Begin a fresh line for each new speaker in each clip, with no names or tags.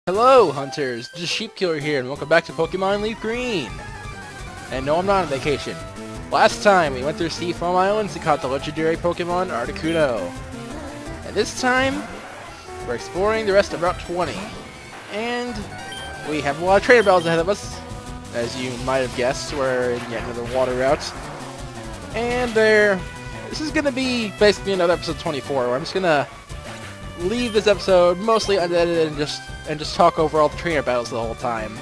Hello, hunters! Just Sheep Killer here, and welcome back to Pokemon Leaf Green! And no, I'm not on vacation. Last time, we went through Sea Foam Islands and caught the legendary Pokemon Articuno. And this time, we're exploring the rest of Route 20. And we have a lot of trainer battles ahead of us. As you might have guessed, we're in yet another water route. And this is going to be basically another episode 24, where I'm just going to leave this episode mostly unedited and just talk over all the trainer battles the whole time.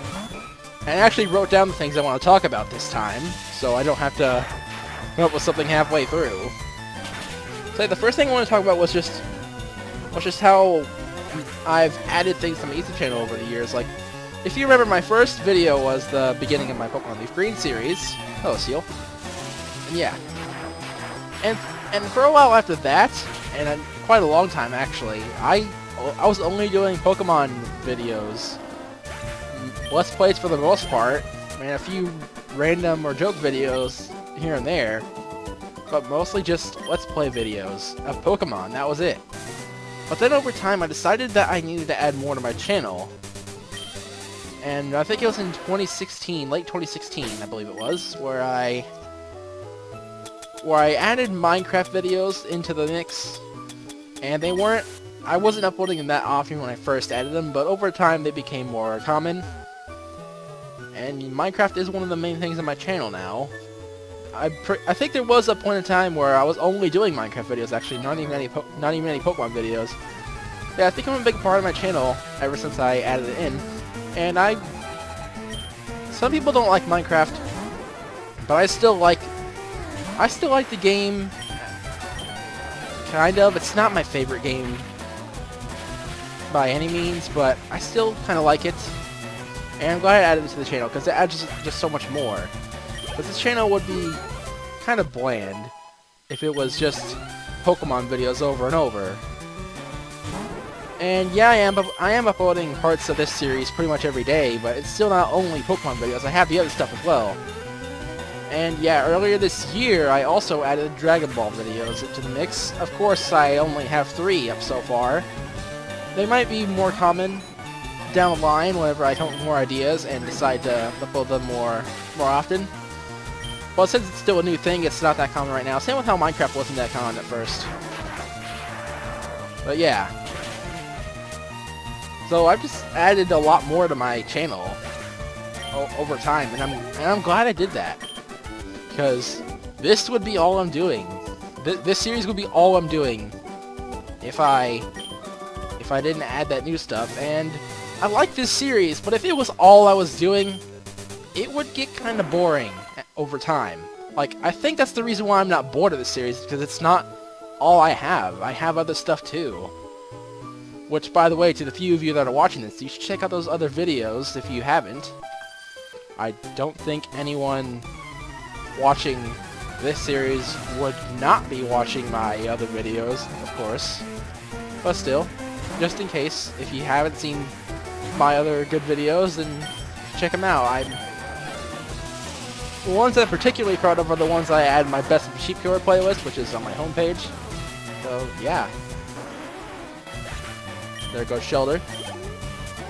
And I actually wrote down the things I want to talk about this time, so I don't have to come up with something halfway through. So the first thing I want to talk about was just how I've added things to my YouTube channel over the years. Like, if you remember, my first video was the beginning of my Pokemon Leaf Green series. Hello, Seal. And yeah. And for a while after that, and quite a long time actually, I was only doing Pokemon videos. Let's Plays for the most part, and a few random or joke videos here and there, but mostly just Let's Play videos of Pokemon. That was it. But then over time I decided that I needed to add more to my channel, and I think it was in 2016, late 2016 I believe it was, where I added Minecraft videos into the mix, and I wasn't uploading them that often when I first added them, but over time they became more common. And Minecraft is one of the main things on my channel now. I think there was a point in time where I was only doing Minecraft videos, actually, not even any Pokemon videos. Yeah, I think I'm a big part of my channel ever since I added it in. And some people don't like Minecraft, but I still like the game. Kind of. It's not my favorite game by any means, but I still kind of like it. And I'm glad I added it to the channel, because it adds just so much more. But this channel would be kind of bland if it was just Pokemon videos over and over. And yeah, I am uploading parts of this series pretty much every day, but it's still not only Pokemon videos. I have the other stuff as well. And yeah, earlier this year, I also added Dragon Ball videos into the mix. Of course, I only have 3 up so far. They might be more common down the line whenever I come up with more ideas and decide to upload them more often. But since it's still a new thing, it's not that common right now. Same with how Minecraft wasn't that common at first. But yeah. So I've just added a lot more to my channel over time, and I'm glad I did that. Because this would be all I'm doing. This series would be all I'm doing if I didn't add that new stuff. And I like this series, but if it was all I was doing, it would get kind of boring over time. Like, I think that's the reason why I'm not bored of this series, because it's not all I have. I have other stuff too. Which, by the way, to the few of you that are watching this, you should check out those other videos if you haven't. I don't think anyone watching this series would not be watching my other videos, of course. But still, just in case, if you haven't seen my other good videos, then check them out. The ones I'm particularly proud of are the ones I add my Best of Sheep Killer playlist, which is on my homepage. So, yeah. There goes Shelter.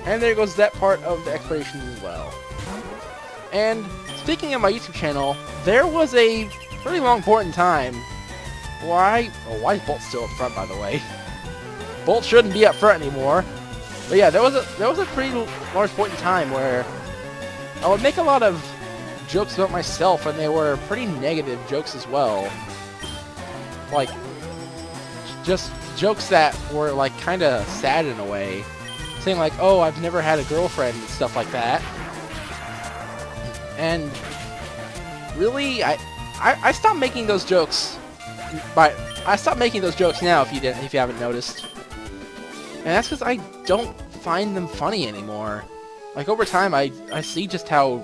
And there goes that part of the exploration as well. And speaking of my YouTube channel, there was a pretty long point in time where why is Bolt still up front, by the way? Bolt shouldn't be up front anymore. But yeah, there was a pretty large point in time where I would make a lot of jokes about myself, and they were pretty negative jokes as well. Like, just jokes that were like kind of sad in a way, saying like, "Oh, I've never had a girlfriend," and stuff like that. And really, I stopped making those jokes. But I stopped making those jokes now, if you haven't noticed. And that's because I don't find them funny anymore. Like, over time, I see just how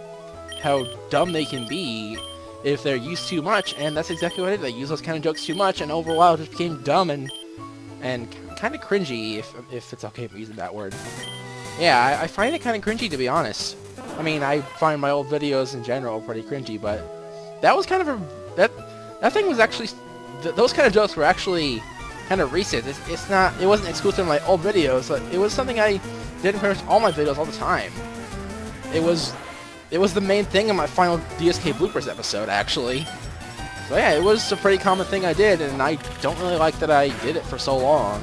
dumb they can be if they're used too much, and that's exactly what it is. They use those kind of jokes too much, and over a while it just became dumb and kind of cringy, if it's okay for using that word. Yeah, I find it kind of cringy, to be honest. I mean, I find my old videos in general pretty cringy, but that was kind of that thing was actually, those kind of jokes were actually kind of recent. It wasn't exclusive to my old videos, but it was something I did in pretty much all my videos all the time. It was the main thing in my final DSK bloopers episode, actually. So yeah, it was a pretty common thing I did, and I don't really like that I did it for so long.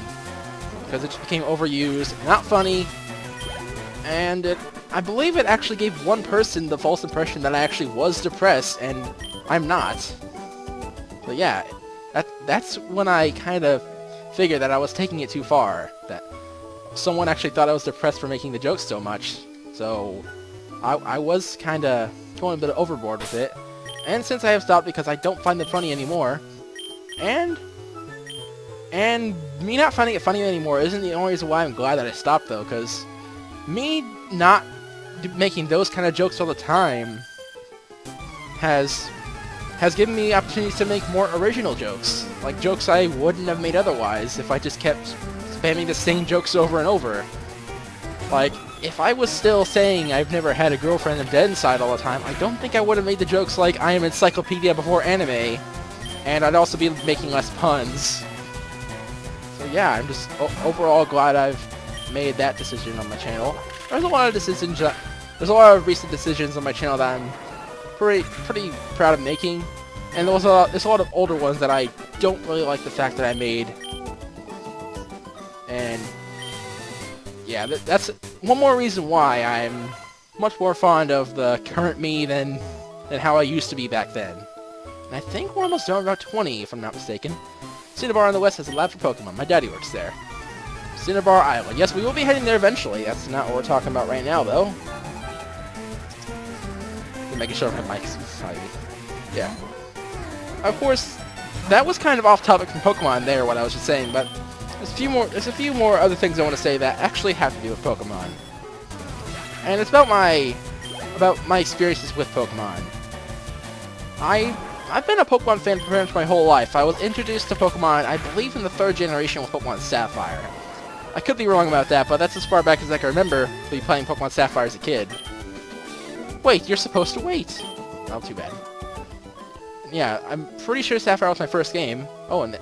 Because it just became overused, not funny, and I believe it actually gave one person the false impression that I actually was depressed, and I'm not. But yeah, that's when I kind of figured that I was taking it too far. That someone actually thought I was depressed for making the jokes so much. So I was kind of going a bit overboard with it. And since I have stopped because I don't find it funny anymore, and me not finding it funny anymore isn't the only reason why I'm glad that I stopped, though, because me not making those kind of jokes all the time has given me opportunities to make more original jokes, like jokes I wouldn't have made otherwise if I just kept spamming the same jokes over and over. Like, if I was still saying I've never had a girlfriend and dead inside all the time, I don't think I would have made the jokes like I am encyclopedia before anime, and I'd also be making less puns. So yeah, I'm just overall glad I've made that decision on my channel. There's a lot of decisions. There's a lot of recent decisions on my channel that I'm pretty proud of making, and there's a lot of older ones that I don't really like the fact that I made. And yeah, that's one more reason why I'm much more fond of the current me than how I used to be back then. And I think we're almost done about 20, if I'm not mistaken. Cinnabar on the west has a lab for Pokemon. My daddy works there. Cinnabar Island. Yes, we will be heading there eventually. That's not what we're talking about right now, though. Making sure my mic's tidy. Yeah. Of course, that was kind of off topic from Pokemon there, what I was just saying, but there's a few more other things I want to say that actually have to do with Pokemon. And it's about my experiences with Pokemon. I've been a Pokemon fan for pretty much my whole life. I was introduced to Pokemon, I believe, in the 3rd generation with Pokemon Sapphire. I could be wrong about that, but that's as far back as I can remember me playing Pokemon Sapphire as a kid. Wait, you're supposed to wait. Oh, too bad. Yeah, I'm pretty sure Sapphire was my first game. Oh, and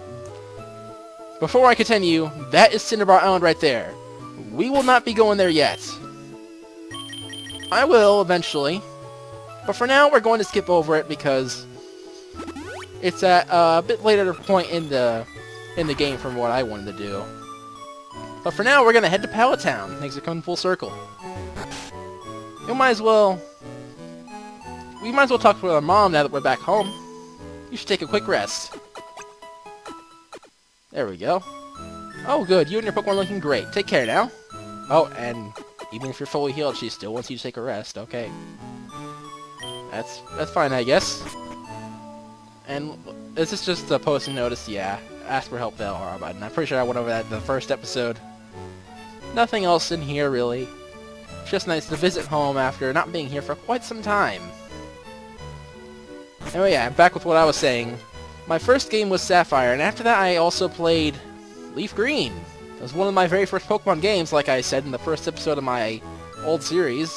before I continue, that is Cinnabar Island right there. We will not be going there yet. I will, eventually. But for now, we're going to skip over it because it's at a bit later point in the game from what I wanted to do. But for now, we're going to head to Pallet Town. Things are coming full circle. We might as well talk to our mom now that we're back home. You should take a quick rest. There we go. Oh, good. You and your Pokemon are looking great. Take care now. Oh, and even if you're fully healed, she still wants you to take a rest. Okay. That's fine, I guess. And is this just a post and notice? Yeah. Ask for help, LR button. I'm pretty sure I went over that in the first episode. Nothing else in here, really. It's just nice to visit home after not being here for quite some time. Anyway, yeah, back with what I was saying. My first game was Sapphire, and after that I also played Leaf Green. It was one of my very first Pokemon games, like I said in the first episode of my old series,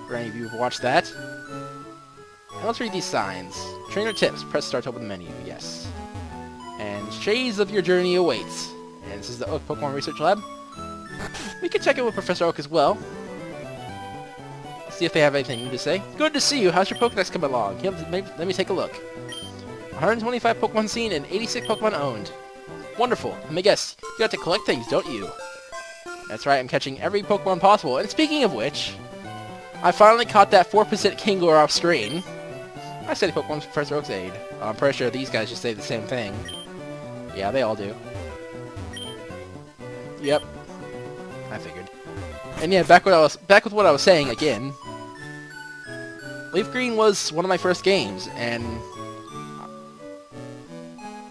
for any of you who've watched that. And let's read these signs. Trainer tips. Press start to open the menu. Yes. And shades of your journey awaits. And this is the Oak Pokemon Research Lab. We could check in with Professor Oak as well. See if they have anything to say. Good to see you. How's your Pokedex coming along? Here, let me take a look. 125 Pokemon seen and 86 Pokemon owned. Wonderful. Let me guess. You got to collect things, don't you? That's right. I'm catching every Pokemon possible. And speaking of which, I finally caught that 4% Kingler off screen. I said Pokemon Professor Oak's aid. I'm pretty sure these guys just say the same thing. Yeah, they all do. Yep. I figured. And yeah, back with what I was saying again. Leaf Green was one of my first games, and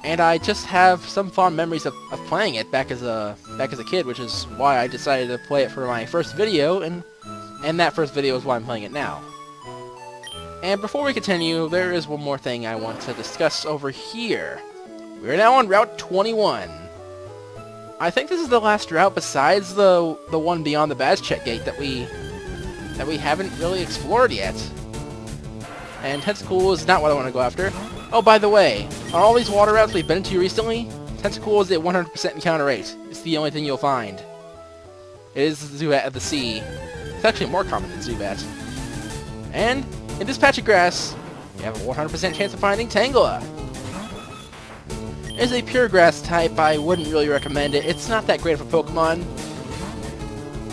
I just have some fond memories of playing it back as a kid, which is why I decided to play it for my first video, and that first video is why I'm playing it now. And before we continue, there is one more thing I want to discuss over here. We're now on Route 21. I think this is the last route besides the one beyond the badge check gate that we haven't really explored yet. And Tentacool is not what I want to go after. Oh, by the way, on all these water routes we've been to recently, Tentacool is at 100% encounter rate. It's the only thing you'll find. It is Zubat of the sea. It's actually more common than Zubat. And in this patch of grass, you have a 100% chance of finding Tangela. It's a pure grass type. I wouldn't really recommend it. It's not that great of a Pokemon.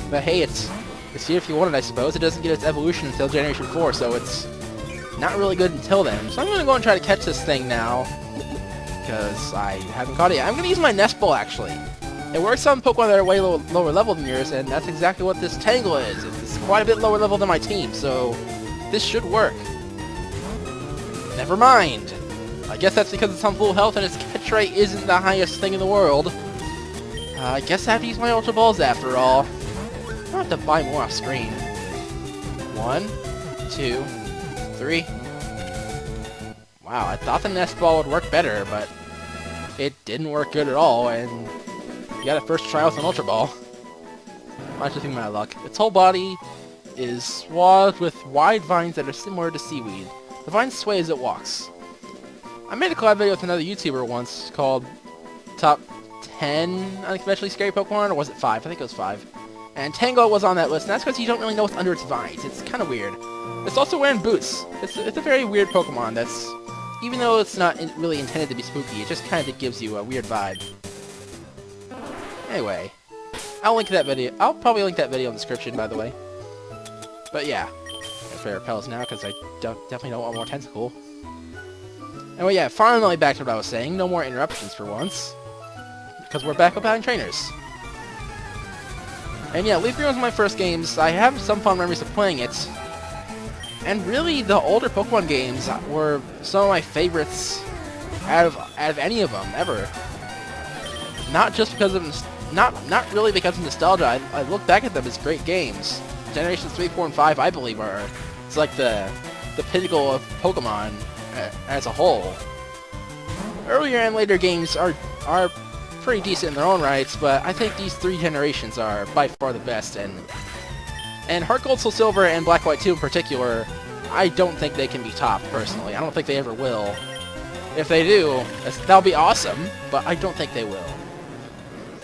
But hey, it's here if you want it, I suppose. It doesn't get its evolution until Generation 4, so it's not really good until then. So I'm going to go and try to catch this thing now, because I haven't caught it yet. I'm going to use my Nest Ball, actually. It works on Pokemon that are way lower level than yours, and that's exactly what this Tangela is. It's quite a bit lower level than my team, so this should work. Never mind. I guess that's because it's on full health and its catch rate isn't the highest thing in the world. I guess I have to use my Ultra Balls after all. I don't have to buy more off screen. 1, 2, 3. Wow, I thought the Nest Ball would work better, but it didn't work good at all, and you gotta first try with an Ultra Ball. I just think my luck. Its whole body is swathed with wide vines that are similar to seaweed. The vines sway as it walks. I made a collab video with another YouTuber once called Top 10 Unconventionally Scary Pokemon, or was it 5? I think it was 5. And Tango was on that list, and that's because you don't really know what's under its vines. It's kind of weird. It's also wearing boots. It's a very weird Pokemon that's, even though it's not really intended to be spooky, it just kind of gives you a weird vibe. Anyway, I'll link that video. I'll probably link that video in the description, by the way. But yeah, that's where it repels now, because I definitely don't want more Tentacle. Anyway, yeah, finally back to what I was saying. No more interruptions for once, because we're back up having trainers. And yeah, Leaf Green was my first games. I have some fond memories of playing it. And really, the older Pokemon games were some of my favorites out of any of them ever. Not just because of not really because of nostalgia. I look back at them as great games. Generations 3, 4, and 5, I believe, it's like the pinnacle of Pokemon as a whole. Earlier and later games are pretty decent in their own rights, but I think these 3 generations are by far the best, and Heart Gold, Soul Silver, and Black White 2 in particular, I don't think they can be topped, personally. I don't think they ever will. If they do, that'll be awesome, but I don't think they will.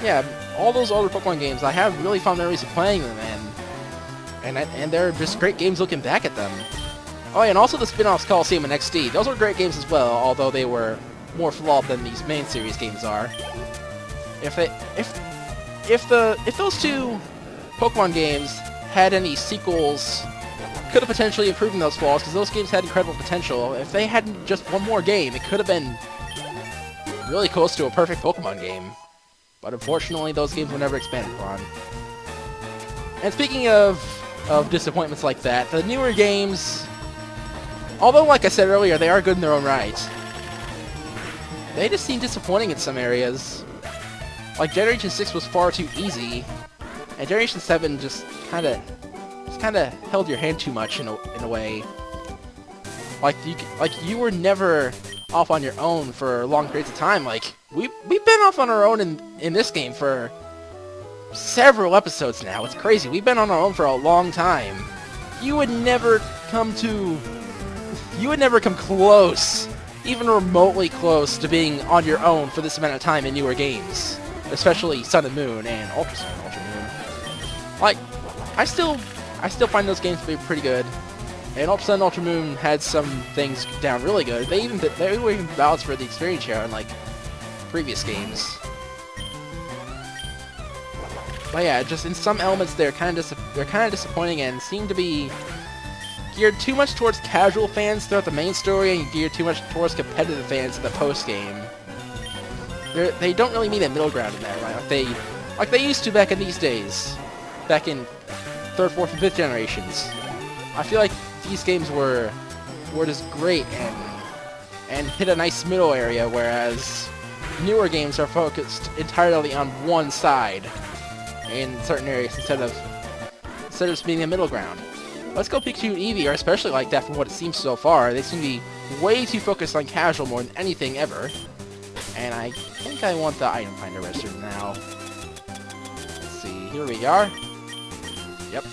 Yeah, all those older Pokemon games, I have really fond memories of playing them, and they're just great games looking back at them. Oh yeah, and also the spin-offs Coliseum and XD. Those were great games as well, although they were more flawed than these main series games are. If those 2 Pokemon games had any sequels, could have potentially improved on those flaws, because those games had incredible potential. If they had just one more game, it could have been really close to a perfect Pokemon game. But unfortunately, those games were never expanded upon. And speaking of disappointments like that, the newer games, although like I said earlier, they are good in their own right, they just seem disappointing in some areas. Like Generation 6 was far too easy, and Generation 7 just kind of held your hand too much in a way. Like you were never off on your own for long periods of time. Like we've been off on our own in this game for several episodes now. It's crazy. We've been on our own for a long time. You would never come close, even remotely close, to being on your own for this amount of time in newer games. Especially Sun and Moon and Ultra Sun and Ultra Moon. Like, I still find those games to be pretty good. And Ultra Sun and Ultra Moon had some things down really good. They were even balanced for the experience share on like previous games. But yeah, just in some elements they're kind of disappointing and seem to be geared too much towards casual fans throughout the main story and geared too much towards competitive fans in the post game. They don't really meet a middle ground in that, right? Like they used to back in these days, back in 3rd, 4th, and 5th generations. I feel like these games were just great and hit a nice middle area, whereas newer games are focused entirely on one side in certain areas instead of just being a middle ground. Let's Go Pikachu and Eevee are especially like that from what it seems so far. They seem to be way too focused on casual more than anything ever. And I think I want the item finder registered now. Let's see, here we are. Yep.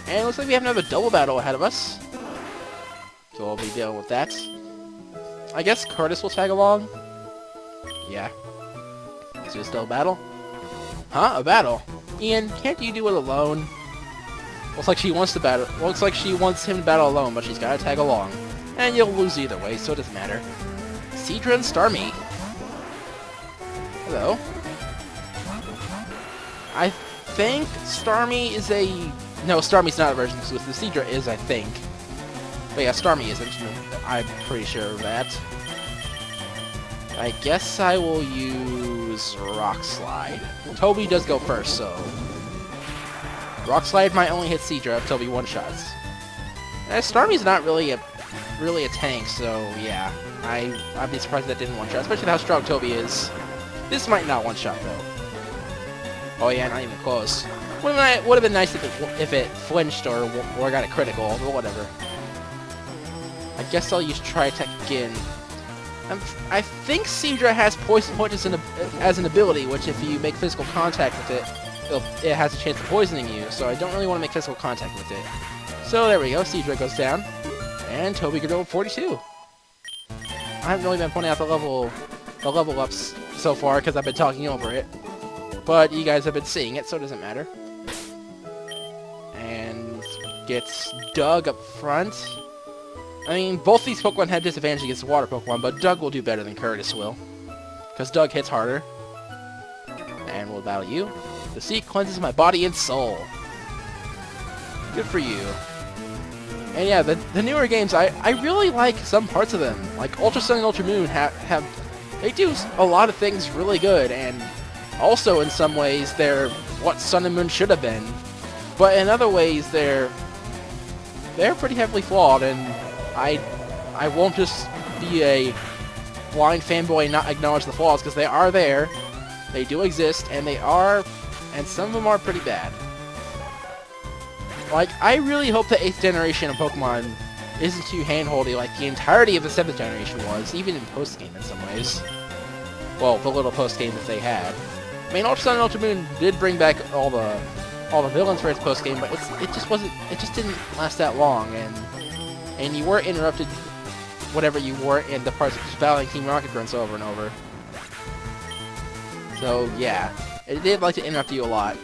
And it looks like we have another double battle ahead of us. So we'll be dealing with that. I guess Curtis will tag along. Yeah. Let's do this double battle. Huh? A battle? Ian, can't you do it alone? Looks like she wants to battle. Looks like she wants him to battle alone, but she's gotta tag along. And you'll lose either way, so it doesn't matter. Seadra and Starmie. Hello. I think Starmie is a... No, Starmie's not a version exclusive. Seadra is, I think. But yeah, Starmie isn't. I'm pretty sure of that. I guess I will use Rock Slide. Toby does go first, so... Rock Slide might only hit Seadra if Toby one-shots. Starmie's not really a tank, so yeah. I'd be surprised if that didn't one-shot, especially how strong Toby is. This might not one-shot, though. Oh yeah, not even close. Would have been nice if it flinched or got a critical, but whatever. I guess I'll use Tri-Attack again. I think Seadra has Poison Punch as an ability, which if you make physical contact with it, it has a chance of poisoning you, so I don't really want to make physical contact with it. So there we go, Seadra goes down, and Toby can go 42. I haven't really been pointing out the level ups so far because I've been talking over it, but you guys have been seeing it, so it doesn't matter. And gets Doug up front. I mean, both these Pokemon have disadvantage against water Pokemon, but Doug will do better than Curtis will. Because Doug hits harder. And we'll battle you. The sea cleanses my body and soul. Good for you. And yeah, the newer games, I really like some parts of them. Like Ultra Sun and Ultra Moon they do a lot of things really good, and also in some ways they're what Sun and Moon should have been. But in other ways they're pretty heavily flawed, and I won't just be a blind fanboy and not acknowledge the flaws, because they are there, they do exist, and some of them are pretty bad. Like, I really hope the 8th generation of Pokemon isn't too hand-holdy like the entirety of the 7th generation was, even in post-game in some ways. Well, the little post-game that they had. I mean, Ultra Sun and Ultra Moon did bring back all the villains for its post-game, but it just didn't last that long, and you weren't interrupted whatever you were in the parts of just battling Team Rocket Grunts over and over. So yeah, it did like to interrupt you a lot.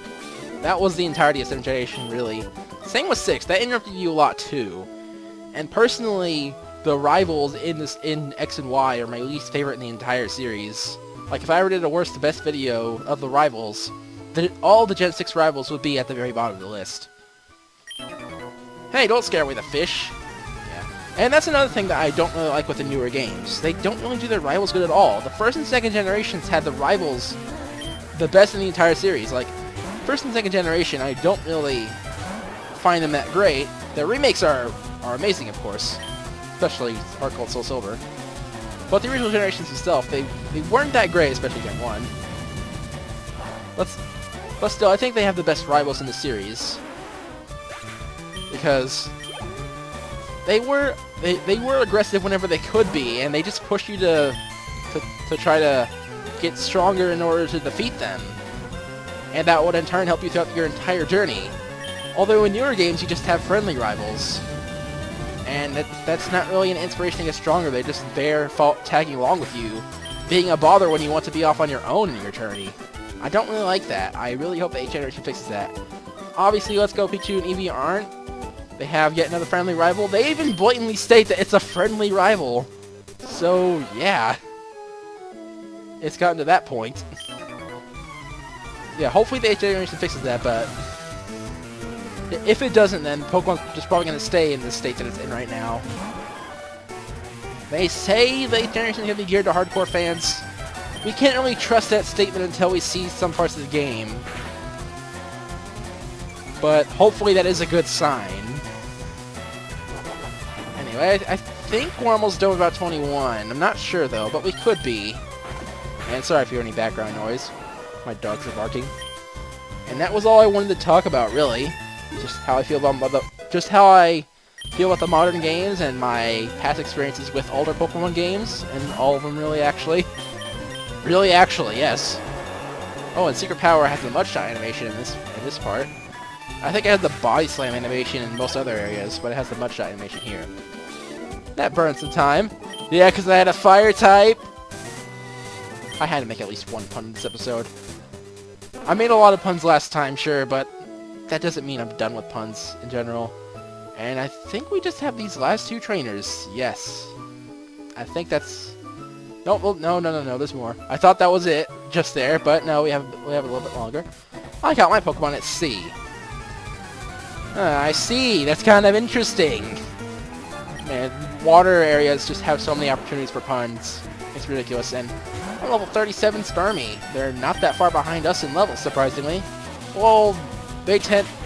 That was the entirety of 7th generation, really. Same with 6, that interrupted you a lot too. And personally, the rivals in X and Y are my least favorite in the entire series. Like, if I ever did a worst to best video of the rivals, all the Gen 6 rivals would be at the very bottom of the list. Hey, don't scare away the fish! And that's another thing that I don't really like with the newer games. They don't really do their rivals good at all. The 1st and 2nd generations had the rivals the best in the entire series. Like, 1st and 2nd generation, I don't really find them that great. The remakes are amazing, of course. Especially Heart Gold, Soul Silver. But the original generations itself, they weren't that great, especially Gen 1. But still, I think they have the best rivals in the series. Because they were aggressive whenever they could be, and they just push you to try to get stronger in order to defeat them. And that would in turn help you throughout your entire journey. Although in newer games you just have friendly rivals. And that's not really an inspiration to get stronger, they're just there tagging along with you, being a bother when you want to be off on your own in your journey. I don't really like that. I really hope the 8th generation fixes that. Obviously, Let's Go Pikachu and Eevee aren't. They have yet another friendly rival. They even blatantly state that it's a friendly rival. So, yeah. It's gotten to that point. Yeah, hopefully the 8th generation fixes that, but if it doesn't, then Pokemon's just probably going to stay in the state that it's in right now. They say the 8th generation is going to be geared to hardcore fans. We can't really trust that statement until we see some parts of the game. But hopefully that is a good sign. Anyway, I think we're almost done with about 21. I'm not sure though, but we could be. And sorry if you hear any background noise. My dogs are barking. And that was all I wanted to talk about, really. Just how I feel about the modern games and my past experiences with older Pokemon games, and all of them really actually. Really actually, yes. Oh, and Secret Power has the Mudshot animation in this part. I think it has the Body Slam animation in most other areas, but it has the Mudshot animation here. That burned some time. Yeah, because I had a Fire type. I had to make at least one pun in this episode. I made a lot of puns last time, sure, but that doesn't mean I'm done with puns in general. And I think we just have these last two trainers. Yes. I think that's... No, well, no, there's more. I thought that was it, just there, but no, we have a little bit longer. I got my Pokemon at C. I see. That's kind of interesting. Man, water areas just have so many opportunities for puns. It's ridiculous. And I'm level 37 Starmie. They're not that far behind us in levels, surprisingly. Well,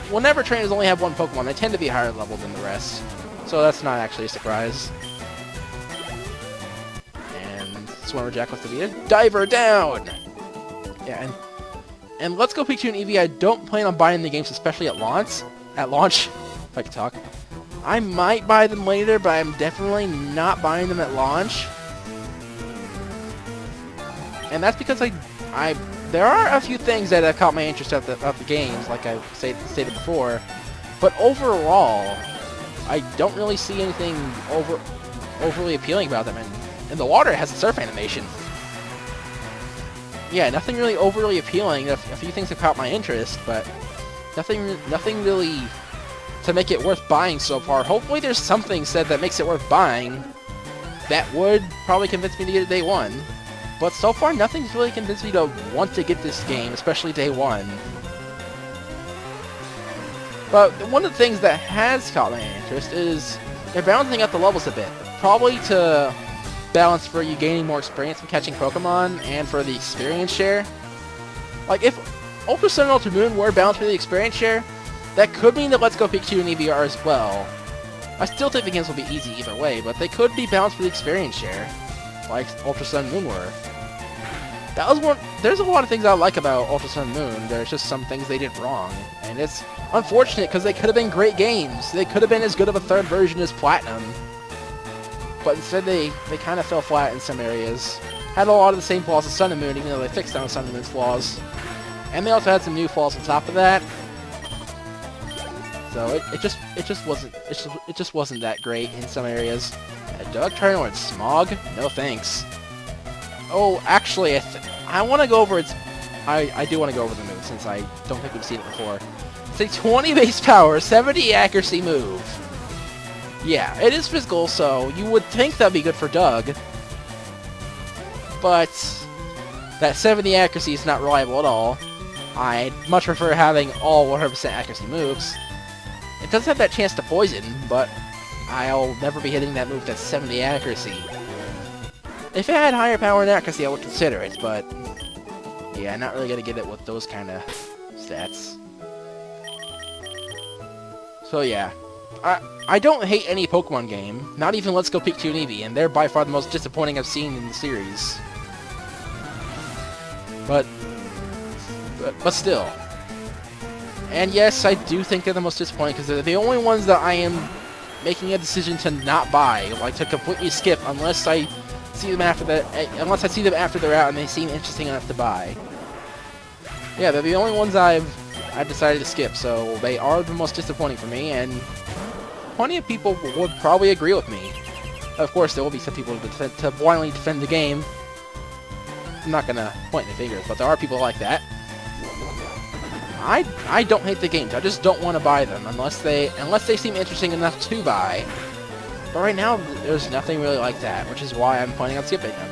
whenever trainers only have one Pokemon, they tend to be higher level than the rest. So that's not actually a surprise. And Swimmer Jack was defeated. Diver down! Yeah, and Let's Go Pikachu and Eevee, I don't plan on buying the games, especially at launch. If I can talk. I might buy them later, but I'm definitely not buying them at launch. And that's because there are a few things that have caught my interest of the games, like I stated before. But overall, I don't really see anything overly appealing about them. And the water has a surf animation. Yeah, nothing really overly appealing. A few things have caught my interest, but nothing really to make it worth buying so far. Hopefully there's something said that makes it worth buying. That would probably convince me to get it day one. But so far, nothing's really convinced me to want to get this game, especially day one. But one of the things that has caught my interest is they're balancing out the levels a bit. Probably to balance for you gaining more experience in catching Pokemon and for the experience share. Like, if Ultra Sun and Ultra Moon were balanced for the experience share, that could mean that Let's Go Pikachu and Eevee are as well. I still think the games will be easy either way, but they could be balanced for the experience share, like Ultra Sun and Moon were. That was one. There's a lot of things I like about Ultra Sun and Moon. There's just some things they did wrong, and it's unfortunate because they could have been great games. They could have been as good of a third version as Platinum, but instead they kind of fell flat in some areas. Had a lot of the same flaws as Sun and Moon, even though they fixed some of Sun and Moon's flaws, and they also had some new flaws on top of that. So it just wasn't that great in some areas. Doug Charizard Smog? No thanks. Oh, actually, I want to go over its... I do want to go over the move, since I don't think we've seen it before. It's a 20 base power, 70 accuracy move. Yeah, it is physical, so you would think that'd be good for Doug. But that 70 accuracy is not reliable at all. I'd much prefer having all 100% accuracy moves. It does have that chance to poison, but I'll never be hitting that move that's 70 accuracy. If it had higher power and accuracy, I would consider it, but yeah, not really gonna get it with those kind of stats. So yeah, I don't hate any Pokemon game, not even Let's Go Pikachu and Eevee, and they're by far the most disappointing I've seen in the series. But still. And yes, I do think they're the most disappointing, because they're the only ones that I am making a decision to not buy, like to completely skip, unless I see them after they're out and they seem interesting enough to buy. Yeah, they're the only ones I've decided to skip, so they are the most disappointing for me, and plenty of people would probably agree with me. Of course, there will be some people to blindly defend the game. I'm not gonna point any fingers, but there are people like that. I don't hate the games. I just don't want to buy them unless they seem interesting enough to buy. But right now, there's nothing really like that, which is why I'm planning on skipping them.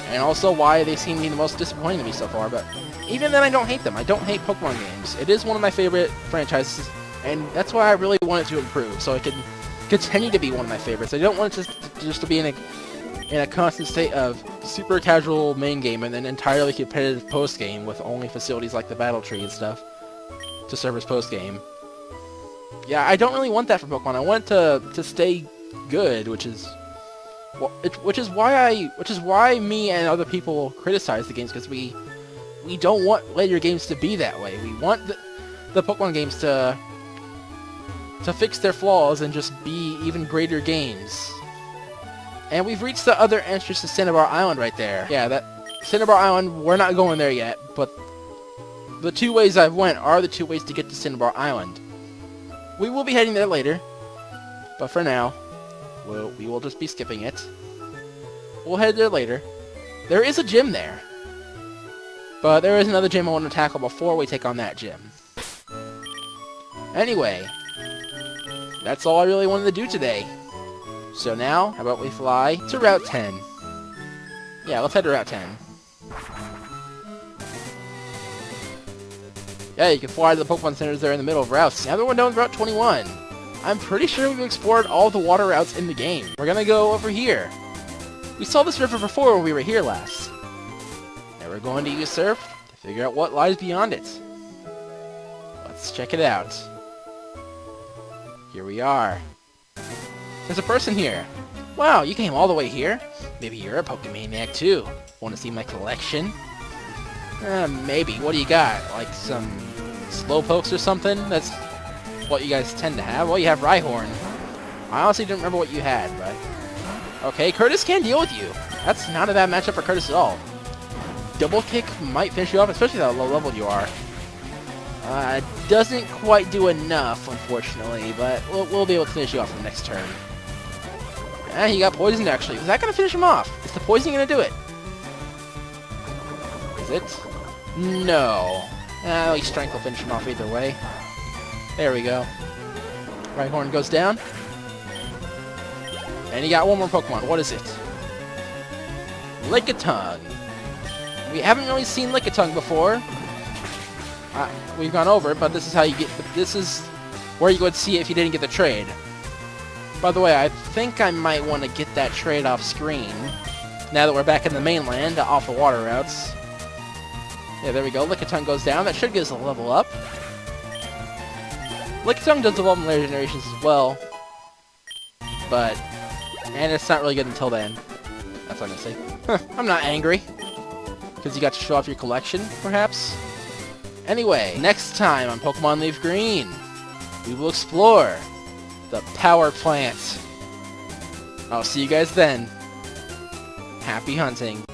And also why they seem to be the most disappointing to me so far. But even then, I don't hate them. I don't hate Pokemon games. It is one of my favorite franchises, and that's why I really want it to improve, so it can continue to be one of my favorites. I don't want it just to be in a constant state of super casual main game and then entirely competitive post game with only facilities like the battle tree and stuff to serve as post game. Yeah, I don't really want that for Pokemon. I want it to stay good, which is why me and other people criticize the games, because we don't want later games to be that way. We want the Pokemon games to fix their flaws and just be even greater games. And we've reached the other entrance to Cinnabar Island right there. Yeah, that Cinnabar Island, we're not going there yet, but the two ways I've went are the two ways to get to Cinnabar Island. We will be heading there later, but for now, we will just be skipping it. We'll head there later. There is a gym there. But there is another gym I want to tackle before we take on that gym. Anyway, that's all I really wanted to do today. So now, how about we fly to Route 10? Yeah, let's head to Route 10. Yeah, you can fly to the Pokemon centers there in the middle of routes. Now that we're done with Route 21, I'm pretty sure we've explored all the water routes in the game. We're gonna go over here. We saw this river before when we were here last. Now we're going to use Surf to figure out what lies beyond it. Let's check it out. Here we are. There's a person here. Wow, you came all the way here? Maybe you're a Pokemaniac too. Want to see my collection? Maybe. What do you got? Like some Slowpokes or something? That's what you guys tend to have. Well, you have Rhyhorn. I honestly didn't remember what you had, but... Okay, Curtis can't deal with you. That's not a bad matchup for Curtis at all. Double Kick might finish you off, especially at how low level you are. Doesn't quite do enough, unfortunately, but we'll be able to finish you off for the next turn. He got poisoned, actually. Is that going to finish him off? Is the poisoning going to do it? Is it? No. At least Strength will finish him off either way. There we go. Rhyhorn goes down. And he got one more Pokemon. What is it? Lickitung. We haven't really seen Lickitung before. We've gone over it, but this is how you get... This is where you would see it if you didn't get the trade. By the way, I think I might want to get that trade off screen. Now that we're back in the mainland, off the water routes. Yeah, there we go. Lickitung goes down. That should get us a level up. Lickitung does evolve in later generations as well. But... And it's not really good until then. That's what I'm going to say. I'm not angry. Because you got to show off your collection, perhaps? Anyway, next time on Pokemon Leaf Green, we will explore the power plant. I'll see you guys then. Happy hunting.